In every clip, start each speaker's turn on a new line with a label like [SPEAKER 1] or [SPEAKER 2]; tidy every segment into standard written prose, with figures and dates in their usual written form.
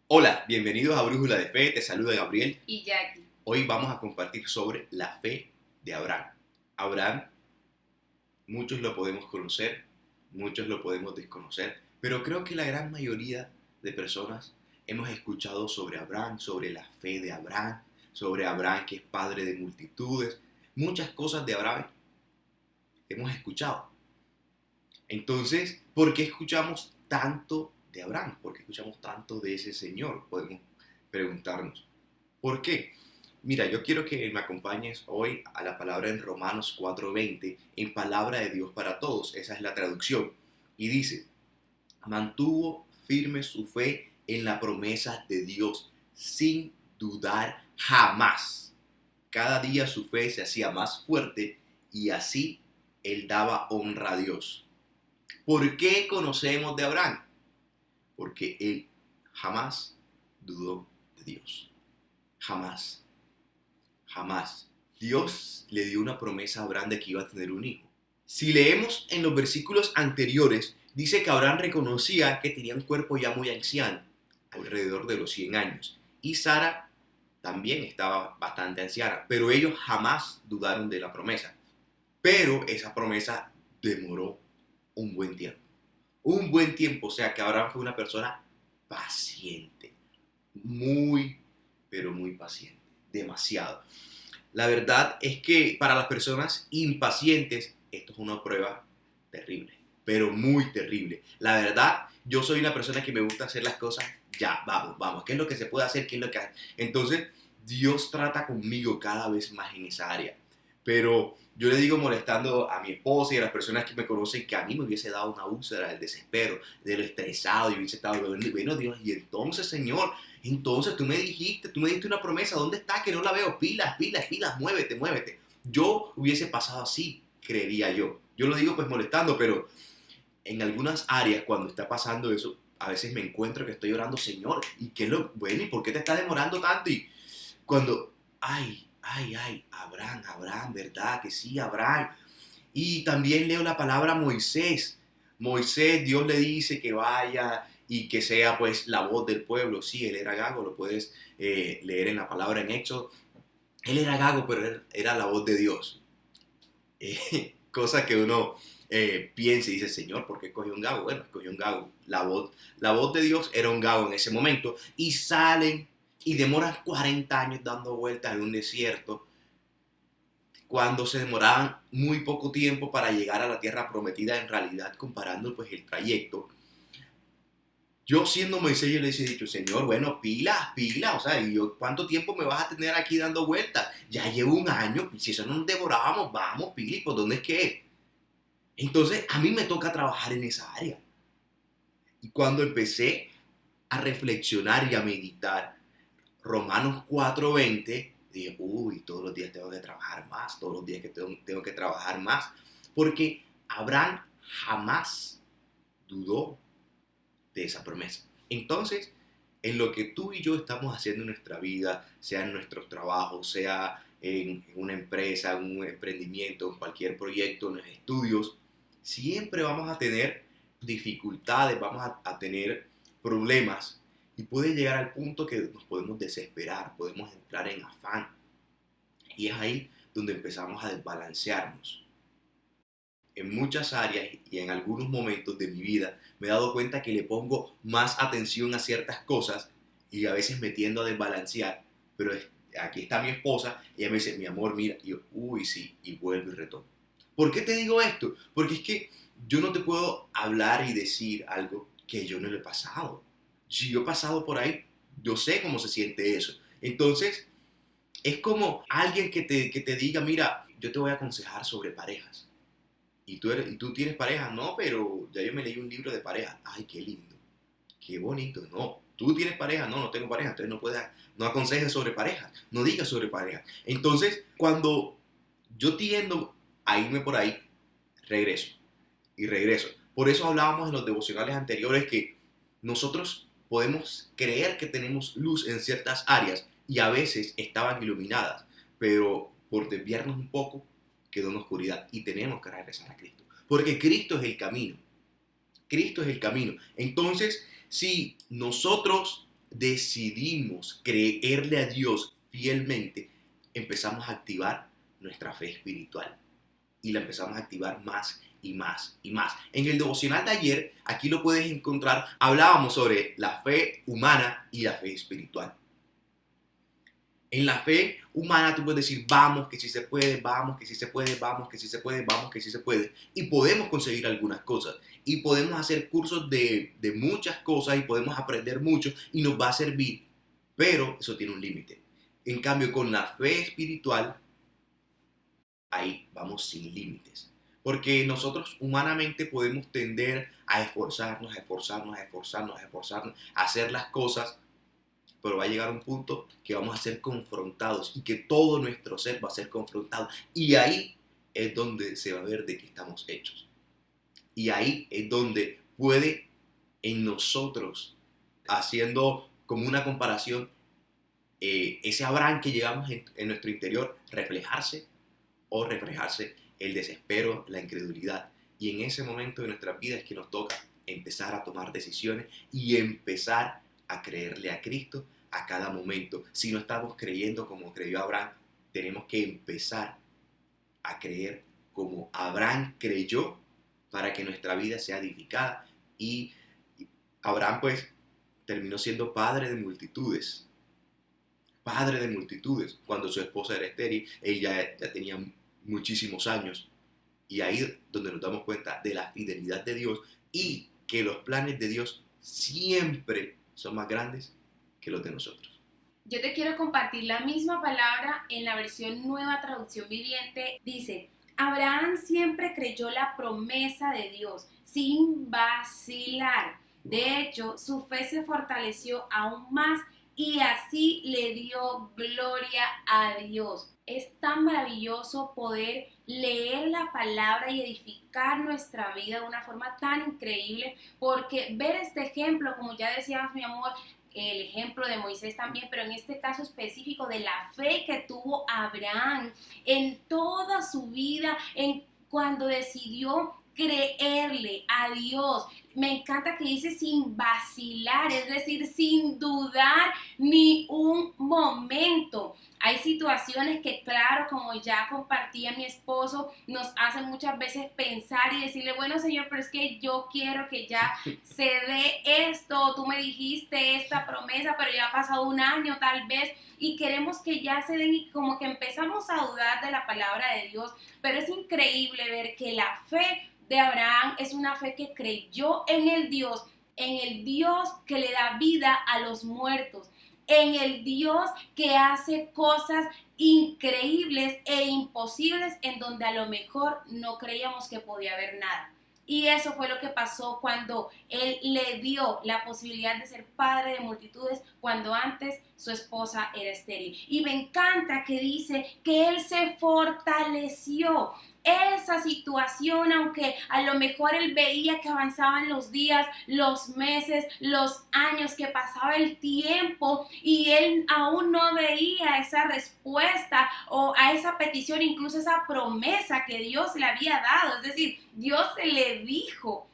[SPEAKER 1] Hola, bienvenidos a Brújula de Fe, te saluda Gabriel.
[SPEAKER 2] Y Jackie.
[SPEAKER 1] Hoy vamos a compartir sobre la fe de Abraham. Abraham, muchos lo podemos conocer, muchos lo podemos desconocer, pero creo que la gran mayoría de personas hemos escuchado sobre Abraham, sobre la fe de Abraham, sobre Abraham que es padre de multitudes, muchas cosas de Abraham hemos escuchado. Entonces, ¿por qué escuchamos tanto de Abraham? ¿Por qué escuchamos tanto de ese Señor? Podemos preguntarnos. ¿Por qué? Mira, yo quiero que me acompañes hoy a la palabra en Romanos 4:20, en palabra de Dios para todos. Esa es la traducción. Y dice, mantuvo firme su fe en la promesa de Dios, sin dudar jamás. Cada día su fe se hacía más fuerte y así él daba honra a Dios. ¿Por qué conocemos de Abraham? Porque él jamás dudó de Dios. Jamás. Jamás. Dios le dio una promesa a Abraham de que iba a tener un hijo. Si leemos en los versículos anteriores, dice que Abraham reconocía que tenía un cuerpo ya muy anciano, alrededor de los 100 años. Y Sara también estaba bastante anciana, pero ellos jamás dudaron de la promesa. Pero esa promesa demoró un buen tiempo. Un buen tiempo, o sea que Abraham fue una persona paciente. Muy, pero muy paciente. Demasiado. La verdad es que para las personas impacientes esto es una prueba terrible, pero muy terrible. La verdad, yo soy una persona que me gusta hacer las cosas ya, vamos, ¿qué es lo que se puede hacer? ¿Qué es lo que hay? Entonces, Dios trata conmigo cada vez más en esa área. Pero yo le digo molestando a mi esposa y a las personas que me conocen que a mí me hubiese dado una úlcera del desespero, de lo estresado, y hubiese estado, bueno Dios, y entonces Señor, entonces tú me dijiste, tú me diste una promesa, ¿dónde está? Que no la veo, pilas, pilas, pilas, muévete, muévete. Yo hubiese pasado así, creería yo. Yo lo digo pues molestando, pero en algunas áreas cuando está pasando eso, a veces me encuentro que estoy orando, Señor, ¿y qué es lo bueno? ¿Y por qué te está demorando tanto? Y cuando, Abraham, Abraham, ¿verdad? Que sí, Abraham. Y también leo la palabra Moisés. Moisés, Dios le dice que vaya y que sea pues la voz del pueblo. Sí, él era gago, lo puedes leer en la palabra en Éxodo. Él era gago, pero él era la voz de Dios. Cosa que uno piensa y dice, Señor, ¿por qué escogió un gago? Bueno, escogió un gago. La voz de Dios era un gago en ese momento. Y salen y demoran 40 años dando vueltas en un desierto cuando se demoraban muy poco tiempo para llegar a la tierra prometida, en realidad comparando pues el trayecto. Yo siendo Moisés, yo les he dicho, Señor, bueno, pilas, pilas, o sea, ¿y yo cuánto tiempo me vas a tener aquí dando vueltas? Ya llevo un año, si eso no nos devorábamos, vamos, pili, ¿por dónde es que es? Entonces, a mí me toca trabajar en esa área. Y cuando empecé a reflexionar y a meditar, Romanos 4:20, dije, uy, todos los días tengo que trabajar más, todos los días que tengo que trabajar más, porque Abraham jamás dudó de esa promesa. Entonces, en lo que tú y yo estamos haciendo en nuestra vida, sea en nuestros trabajos, sea en una empresa, en un emprendimiento, en cualquier proyecto, en los estudios, siempre vamos a tener dificultades, vamos a tener problemas y puede llegar al punto que nos podemos desesperar, podemos entrar en afán. Y es ahí donde empezamos a desbalancearnos. En muchas áreas y en algunos momentos de mi vida me he dado cuenta que le pongo más atención a ciertas cosas y a veces me tiendo a desbalancear, pero aquí está mi esposa y ella me dice, mi amor, mira, y yo, uy, sí, y vuelvo y retomo. ¿Por qué te digo esto? Porque es que yo no te puedo hablar y decir algo que yo no lo he pasado. Si yo he pasado por ahí, yo sé cómo se siente eso. Entonces, es como alguien que te diga, mira, yo te voy a aconsejar sobre parejas. Y tú tienes pareja, no, pero ya yo me leí un libro de pareja. Ay, qué lindo, qué bonito. No, tú tienes pareja, no, no tengo pareja, entonces no aconsejes sobre parejas, no digas sobre parejas. Entonces, cuando yo tiendo a irme por ahí, regreso y regreso. Por eso hablábamos en los devocionales anteriores que nosotros podemos creer que tenemos luz en ciertas áreas y a veces estaban iluminadas, pero por desviarnos un poco quedó en oscuridad y tenemos que regresar a Cristo. Porque Cristo es el camino. Cristo es el camino. Entonces, si nosotros decidimos creerle a Dios fielmente, empezamos a activar nuestra fe espiritual y la empezamos a activar más y más y más. En el devocional de ayer, aquí lo puedes encontrar, hablábamos sobre la fe humana y la fe espiritual. En la fe humana tú puedes decir, vamos, que sí se puede, vamos, que sí se puede, vamos, que sí se puede, vamos, que sí se puede. Y podemos conseguir algunas cosas. Y podemos hacer cursos de muchas cosas y podemos aprender mucho y nos va a servir. Pero eso tiene un límite. En cambio, con la fe espiritual, ahí vamos sin límites. Porque nosotros humanamente podemos tender a esforzarnos, a esforzarnos, a esforzarnos, a esforzarnos, a hacer las cosas, pero va a llegar un punto que vamos a ser confrontados y que todo nuestro ser va a ser confrontado. Y ahí es donde se va a ver de qué estamos hechos. Y ahí es donde puede en nosotros, haciendo como una comparación, ese Abraham que llevamos en nuestro interior, reflejarse el desespero, la incredulidad. Y en ese momento de nuestras vidas es que nos toca empezar a tomar decisiones y empezar a creerle a Cristo a cada momento. Si no estamos creyendo como creyó Abraham, tenemos que empezar a creer como Abraham creyó para que nuestra vida sea edificada. Y Abraham pues terminó siendo padre de multitudes. Padre de multitudes. Cuando su esposa era estéril, ella ya tenía muchísimos años. Y ahí es donde nos damos cuenta de la fidelidad de Dios y que los planes de Dios siempre son más grandes que los de nosotros.
[SPEAKER 2] Yo te quiero compartir la misma palabra en la versión Nueva Traducción Viviente. Dice, Abraham siempre creyó la promesa de Dios sin vacilar. De hecho, su fe se fortaleció aún más y así le dio gloria a Dios. Es tan maravilloso poder leer la palabra y edificar nuestra vida de una forma tan increíble, porque ver este ejemplo, como ya decías, mi amor, el ejemplo de Moisés también, pero en este caso específico de la fe que tuvo Abraham en toda su vida, en cuando decidió creerle a Dios. Me encanta que dice sin vacilar, es decir, sin dudar ni un momento. Hay situaciones que, claro, como ya compartía mi esposo, nos hacen muchas veces pensar y decirle, bueno, Señor, pero es que yo quiero que ya se dé esto, tú me dijiste esta promesa, pero ya ha pasado un año tal vez, y queremos que ya se den y como que empezamos a dudar de la palabra de Dios, pero es increíble ver que la fe de Abraham es una fe que creyó en el Dios que le da vida a los muertos, en el Dios que hace cosas increíbles e imposibles en donde a lo mejor no creíamos que podía haber nada. Y eso fue lo que pasó cuando él le dio la posibilidad de ser padre de multitudes cuando antes su esposa era estéril. Y me encanta que dice que él se fortaleció. Esa situación, aunque a lo mejor él veía que avanzaban los días, los meses, los años, que pasaba el tiempo y él aún no veía esa respuesta o a esa petición, incluso esa promesa que Dios le había dado. Es decir, Dios se le dijo,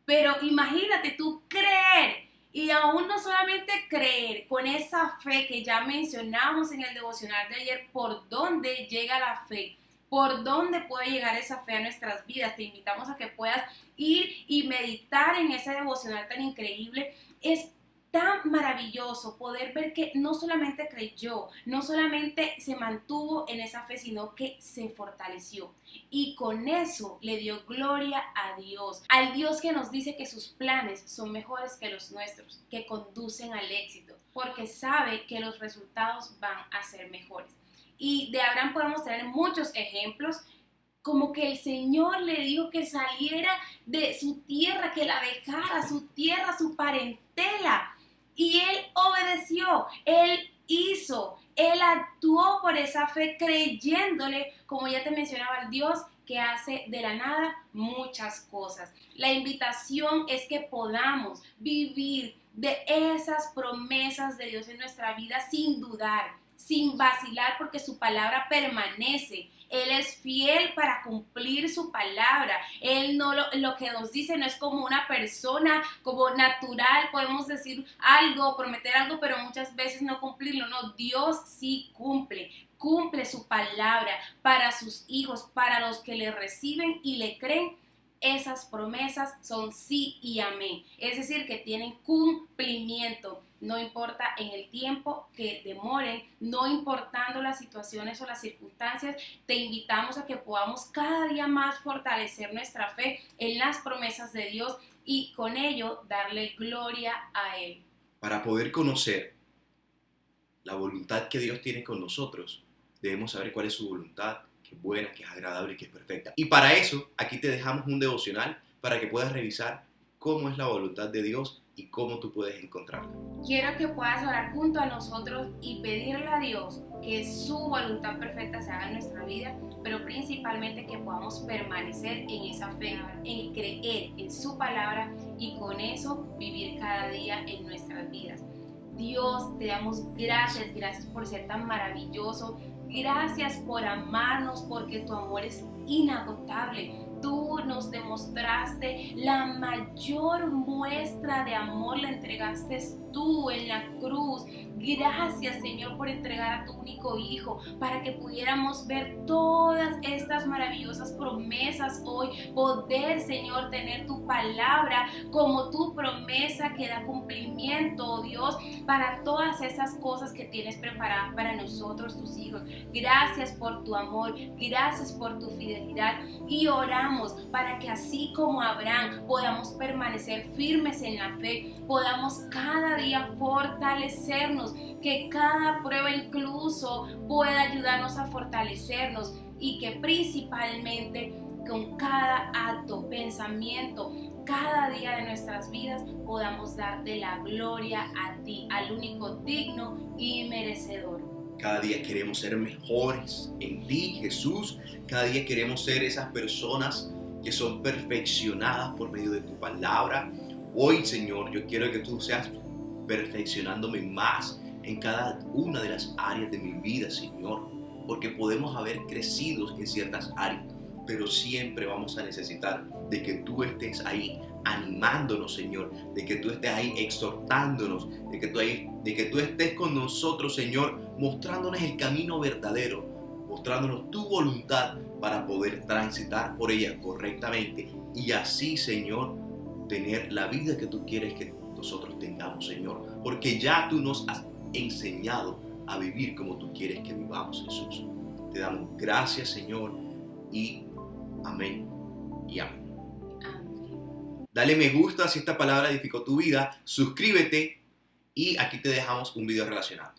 [SPEAKER 2] pero imagínate tú creer. Y aún no solamente creer, con esa fe que ya mencionamos en el devocional de ayer, por dónde llega la fe. ¿Por dónde puede llegar esa fe a nuestras vidas? Te invitamos a que puedas ir y meditar en ese devocional tan increíble. Es tan maravilloso poder ver que no solamente creyó, no solamente se mantuvo en esa fe, sino que se fortaleció. Y con eso le dio gloria a Dios, al Dios que nos dice que sus planes son mejores que los nuestros, que conducen al éxito, porque sabe que los resultados van a ser mejores. Y de Abraham podemos tener muchos ejemplos, como que el Señor le dijo que saliera de su tierra, que la dejara, su tierra, su parentela. Y él obedeció, él hizo, él actuó por esa fe creyéndole, como ya te mencionaba, al Dios que hace de la nada muchas cosas. La invitación es que podamos vivir de esas promesas de Dios en nuestra vida sin dudar, sin vacilar, porque su palabra permanece Él es fiel para cumplir su palabra. Él no lo que nos dice no es como una persona, como natural, podemos decir algo, prometer algo, pero muchas veces no cumplirlo. No, Dios sí cumple su palabra para sus hijos, para los que le reciben y le creen. Esas promesas son sí y amén. Es decir, que tienen cumplimiento. No importa en el tiempo que demoren, no importando las situaciones o las circunstancias, te invitamos a que podamos cada día más fortalecer nuestra fe en las promesas de Dios y con ello darle gloria a Él.
[SPEAKER 1] Para poder conocer la voluntad que Dios tiene con nosotros, debemos saber cuál es su voluntad, que es buena, que es agradable y que es perfecta. Y para eso, aquí te dejamos un devocional para que puedas revisar cómo es la voluntad de Dios y cómo tú puedes encontrarla.
[SPEAKER 2] Quiero que puedas orar junto a nosotros y pedirle a Dios que su voluntad perfecta se haga en nuestra vida, pero principalmente que podamos permanecer en esa fe, en creer en su palabra y con eso vivir cada día en nuestras vidas. Dios, te damos gracias por ser tan maravilloso, gracias por amarnos, porque tu amor es inagotable. Tú nos demostraste la mayor muestra de amor, la entregaste tú en la cruz. Gracias, Señor, por entregar a tu único Hijo para que pudiéramos ver todas estas maravillosas promesas hoy. Poder, Señor, tener tu palabra como tu promesa que da cumplimiento, oh Dios, para todas esas cosas que tienes preparadas para nosotros, tus hijos. Gracias por tu amor, gracias por tu fidelidad y oramos para que así como Abraham podamos permanecer firmes en la fe, podamos cada día fortalecernos, que cada prueba incluso pueda ayudarnos a fortalecernos y que principalmente con cada acto, pensamiento, cada día de nuestras vidas podamos darte la gloria a ti, al único digno y merecedor.
[SPEAKER 1] Cada día queremos ser mejores en ti, Jesús. Cada día queremos ser esas personas que son perfeccionadas por medio de tu palabra. Hoy, Señor, yo quiero que tú seas perfeccionándome más en cada una de las áreas de mi vida, Señor, porque podemos haber crecido en ciertas áreas, pero siempre vamos a necesitar de que tú estés ahí animándonos, Señor, de que tú estés ahí exhortándonos, de que tú estés con nosotros, Señor, mostrándonos el camino verdadero, mostrándonos tu voluntad para poder transitar por ella correctamente y así, Señor, tener la vida que tú quieres que nosotros tengamos, Señor, porque ya tú nos has enseñado a vivir como tú quieres que vivamos, Jesús. Te damos gracias, Señor, y amén y amén. Dale me gusta si esta palabra edificó tu vida, suscríbete y aquí te dejamos un video relacionado.